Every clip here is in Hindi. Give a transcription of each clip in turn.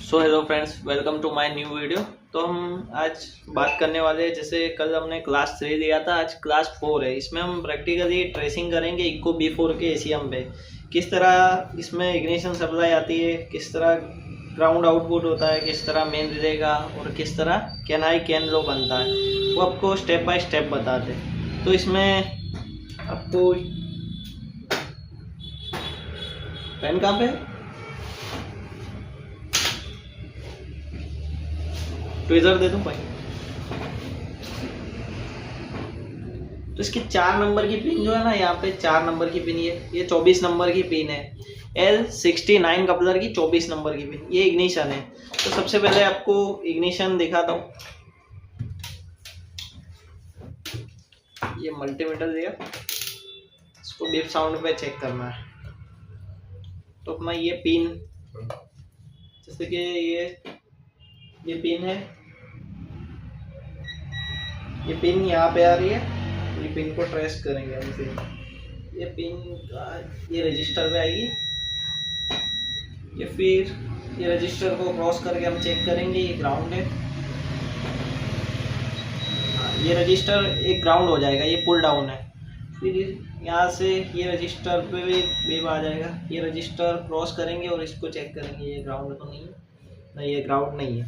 So hello friends, welcome to my new video. तो हम आज बात करने वाले हैं, जैसे कल हमने क्लास 3 लिया था, आज क्लास 4 है। इसमें हम प्रैक्टिकली ट्रेसिंग करेंगे इको B4 के एसीएम पे। किस तरह इसमें इग्निशन सप्लाई आती है, किस तरह ग्राउंड आउटपुट होता है, किस तरह मेन रिले का, और किस तरह कैन हाई कैन लो बनता है, वो आपको स्टेप बाय स्टेप बताते हैं। तो इसमें आपको पेन कहाँ पे है? ट्विजर दे दूं भाई। तो इसकी 4 नंबर की पिन जो है ना, यहाँ पे 4 नंबर की पिन, ये 24 नंबर की पिन है। L69 कपलर की 24 नंबर की पिन, ये इग्निशन है। तो सबसे पहले आपको इग्निशन दिखाता हूँ। ये मल्टीमीटर दिया, इसको बीप साउंड पे चेक करना है। तो अपना ये पिन, जैसे कि ये पिन है, ये पिन यहाँ पे आ रही है। ये पिन को ट्रेस करेंगे हम। फिर ये पिन का ये रजिस्टर पे आएगी। ये फिर ये रजिस्टर को क्रॉस करके हम चेक करेंगे, ये ग्राउंड है। ये रजिस्टर एक ग्राउंड हो जाएगा, ये पुल डाउन है। फिर यहाँ से ये रजिस्टर पे भी वेव आ जाएगा। ये रजिस्टर क्रॉस करेंगे और इसको चेक करेंगे, ये ग्राउंड तो नहीं है, नहीं ये ग्राउंड नहीं है।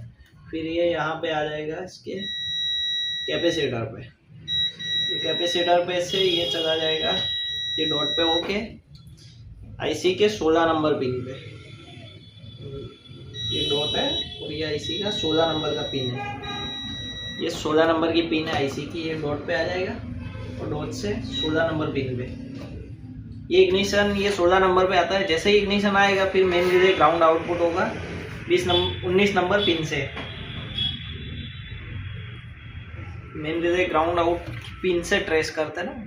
फिर ये यहाँ पे आ जाएगा इसके कैपेसिटर पे। ये कैपेसिटर पे से ये चला जाएगा ये डॉट पे होके आईसी के 16 नंबर पिन पे। ये डॉट है और ये आईसी का 16 नंबर का पिन है। ये 16 नंबर की पिन है आईसी की, ये डॉट पे आ जाएगा और डॉट से 16 नंबर पिन पे। ये इग्निशन ये 16 नंबर पे आता है। जैसे ही इग्निशन आएगा फिर मेन रिले ग्राउंड आउटपुट होगा 19 नंबर पिन से। Main relay ground out pin से ट्रेस करते हैं ना।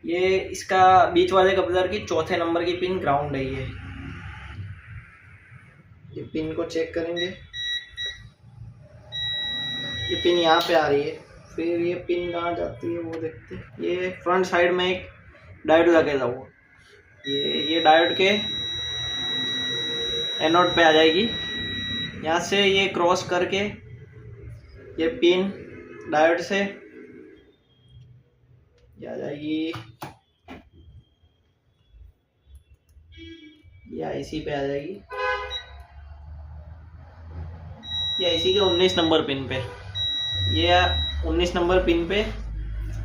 ये इसका बीच वाले कपलर की 4थे नंबर की पिन ग्राउंड है। ये पिन को चेक करेंगे, ये पिन यहाँ पे आ रही है। फिर ये पिन कहाँ जाती है वो देखते हैं। ये फ्रंट साइड में एक डायोड लगेगा, वो ये डायोड के एनोड पे आ जाएगी। यहाँ से ये क्रॉस करके ये पिन डायोड से आ जाएगी, ये आईसी पे आ जाएगी। ये आईसी के 19 नंबर पिन पे, ये 19 नंबर पिन पे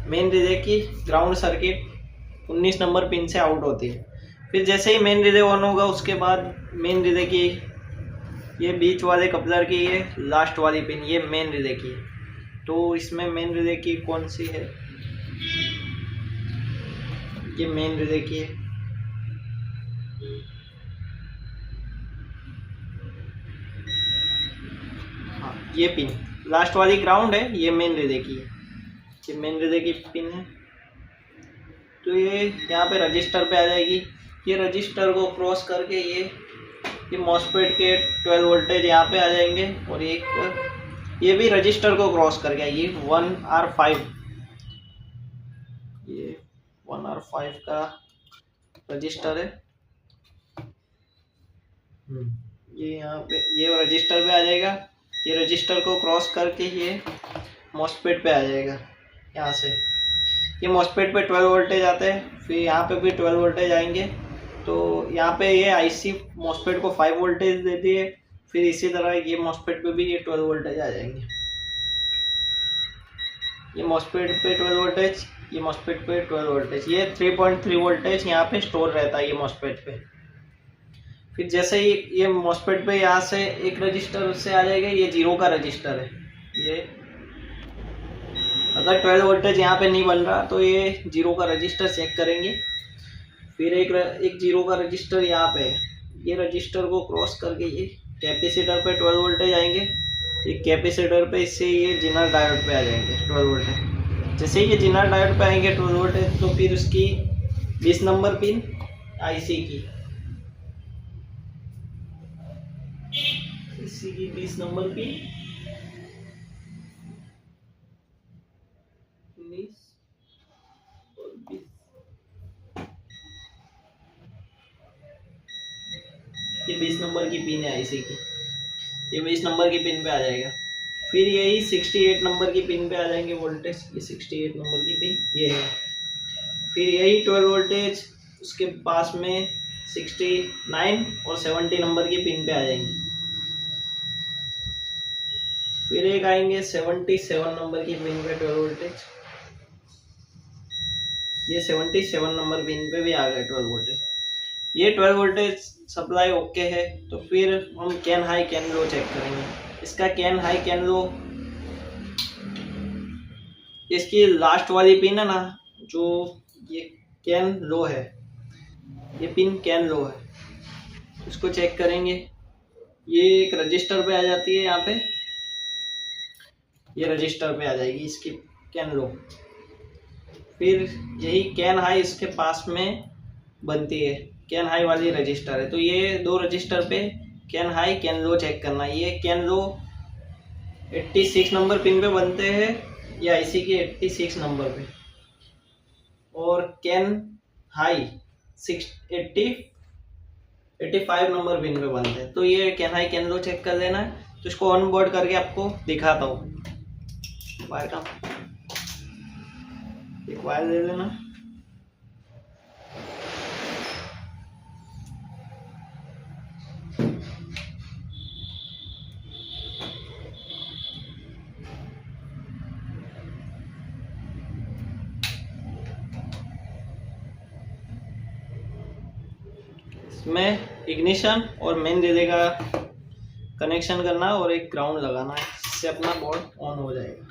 मेन रिले की ग्राउंड सर्किट 19 नंबर पिन से आउट होती है। फिर जैसे ही मेन रिले ऑन होगा उसके बाद मेन रिले की ये बीच वाले कपलर की ये लास्ट वाली पिन, ये मेन रिले की। तो इसमें मेन रिले की कौन सी है? ये मेन रिले की है। हाँ, ये पिन लास्ट वाली ग्राउंड है, ये मेन रिले की है। ये मेन रिले की पिन है। तो ये यहाँ पे रजिस्टर पे आ जाएगी। ये रजिस्टर को क्रॉस करके ये मॉसफेट के 12 वोल्टेज यहाँ पे आ जाएंगे। और एक ये भी रजिस्टर को क्रॉस करके आएगी 1R5। ये 1R5 का रजिस्टर है। ये यहाँ पे ये रजिस्टर पे आ जाएगा। ये रजिस्टर को क्रॉस करके ये मॉसफेट पे आ जाएगा। यहाँ से ये मॉसफेट पे 12 वोल्टेज आते हैं। फिर यहाँ पे भी 12 वोल्टेज आएंगे। तो यहाँ पे ये आईसी मॉसफेट को 5 वोल्टेज देती है। फिर इसी तरह ये मॉसफेट पे भी ये 12 वोल्टेज आ जाएंगे। ये मॉसफेट पे 12 वोल्टेज, ये मॉसफेट पे 12 वोल्टेज, ये 3.3 वोल्टेज यहाँ पे स्टोर रहता है ये मॉसफेट पे। फिर जैसे ही ये मॉसफेट पे यहाँ से एक रजिस्टर से आ जाएगा, ये 0 का रजिस्टर है। ये अगर 12 वोल्टेज यहाँ पे नहीं बन रहा तो ये 0 का रजिस्टर चेक करेंगे। फिर एक 0 का रजिस्टर यहाँ पे है। ये रजिस्टर को क्रॉस करके ये कैपेसिटर पे 12 वोल्टेज आएंगे। ये कैपेसिटर पे इससे ये जिनर डायोड पे आ जाएंगे 12 वोल्टेज। जैसे ही ये जिनर डायोड पे आएंगे 12 वोल्टेज, तो फिर उसकी 20 नंबर पिन आईसी की, इसी की 20 नंबर पिन 19 और 20, ये 20 नंबर की पिन है आईसी की। ये 20 नंबर की पिन पे आ जाएगा। फिर यही 68 नंबर की पिन पे आ जाएंगे वोल्टेज, ये 68 नंबर की पिन ये है। फिर यही 12 वोल्टेज उसके पास में 69 और 70 नंबर की पिन पे आ जाएंगे। फिर एक आएंगे 77 नंबर की पिन पे 12 वोल्टेज, ये 77 नंबर पिन पे भी आ गए 12 वोल्टेज। ये 12 वोल्टेज सप्लाई ओके है। तो फिर हम CAN high CAN low check करेंगे। इसका कैन हाई कैन लो, इसकी लास्ट वाली पिन है ना, जो ये कैन लो है, ये पिन कैन लो है, इसको चेक करेंगे। ये एक रजिस्टर पे आ जाती है, यहाँ पे ये रजिस्टर पे आ जाएगी इसकी कैन लो। फिर यही कैन हाई इसके पास में बनती है, कैन हाई वाली रजिस्टर है। तो ये दो रजिस्टर पे CAN high CAN low check करना। ये कैन लो 86 नंबर पिन पे बनते हैं, या इसी के 86 नंबर पे, और कैन हाई 85 नंबर पिन पे बनते हैं। तो ये CAN high CAN low check कर लेना है। तो इसको ऑन बोर्ड करके आपको दिखाता हूँ। वायर का एक वायर ले लेना, इसमें इग्निशन और मेन रिले का कनेक्शन करना और एक ग्राउंड लगाना है, इससे अपना बोर्ड ऑन हो जाएगा।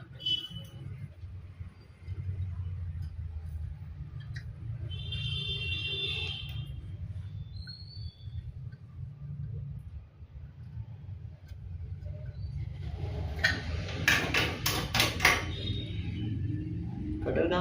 कटर का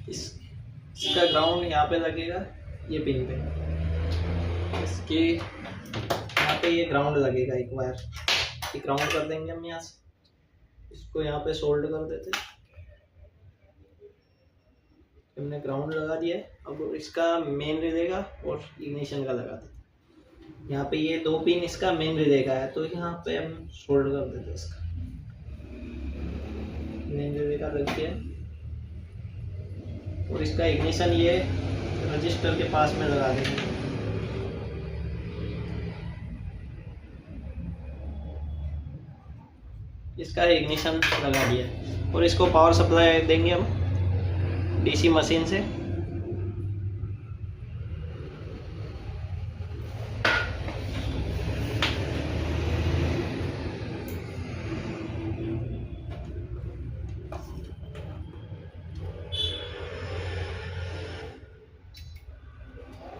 इसका ग्राउंड यहाँ पे लगेगा, ये पिन पे, इसके यहाँ पे ये ग्राउंड लगेगा। एक वायर ये ग्राउंड कर देंगे हम यहाँ से, इसको यहाँ पे सोल्ड कर देते। हमने ग्राउंड लगा दिया है। अब इसका मेन रिले का और इग्निशन का लगा देते। यहाँ पे ये दो पिन इसका मेन रिले का है, तो यहाँ पे हम सोल्ड कर देते इसका। मेन रिले का लग गया और इसका इग्निशन ये रजिस्टर के पास में लगा देंगे। इसका इग्निशन लगा दिया और इसको पावर सप्लाई देंगे हम डीसी मशीन से।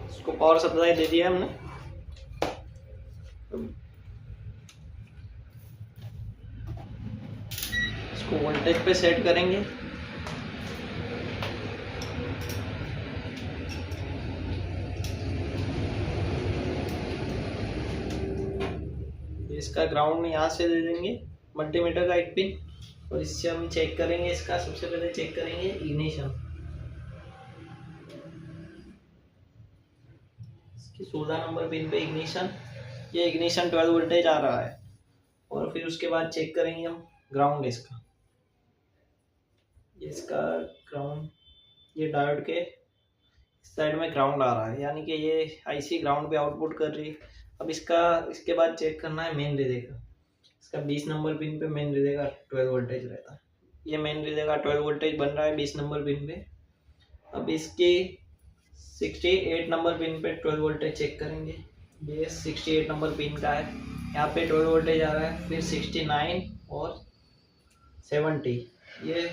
इसको पावर सप्लाई दे दिया हमने। इसको वोल्टेज पे सेट करेंगे। इसका ग्राउंड यहाँ से दे देंगे, मल्टीमीटर का एक पिन, और इससे हम चेक करेंगे। इसका सबसे पहले चेक करेंगे इग्निशन। इसकी 16 नंबर पिन पे इग्निशन, ये इग्निशन 12 वोल्टेज आ रहा है। और फिर उसके बाद चेक करेंगे हम ग्राउंड इसका। इसका ग्राउंड, ये डायोड के इस साइड में ग्राउंड आ रहा है, यानी कि ये आईसी ग्राउंड पे आउटपुट कर रही है। अब इसके बाद चेक करना है मेन रिले का। इसका 20 नंबर पिन पे मेन रिले का 12 वोल्टेज रहता है। ये मेन रिले का 12 वोल्टेज बन रहा है 20 नंबर पिन पे। अब इसकी 68 नंबर पिन पे 12 वोल्टेज चेक करेंगे। ये 68 नंबर पिन का है, यहाँ पे 12 वोल्टेज आ रहा है। फिर 69 और 70, ये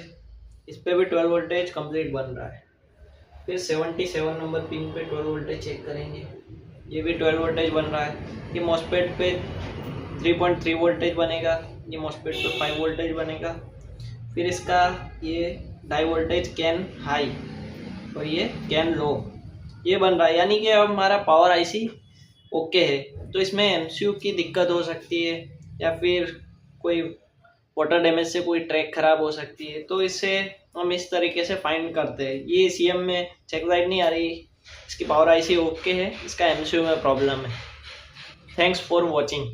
इस पे भी 12 वोल्टेज कंप्लीट बन रहा है। फिर 77 नंबर पिन पे 12 वोल्टेज चेक करेंगे, ये भी 12 वोल्टेज बन रहा है। ये मॉसफेट पे 3.3 वोल्टेज बनेगा, ये मॉसफेट पे 5 वोल्टेज बनेगा। फिर इसका ये 2.5 वोल्टेज कैन हाई और ये कैन लो, ये बन रहा है। यानी कि अब हमारा पावर आईसी ओके है। तो इसमें एमसीयू की दिक्कत हो सकती है या फिर कोई वाटर डैमेज से कोई ट्रैक खराब हो सकती है, तो इससे हम इस तरीके से फाइंड करते हैं। ये सीएम में चेक लाइट नहीं आ रही, इसकी पावर आईसी ओके है, इसका एमसीयू में प्रॉब्लम है। Thanks for watching.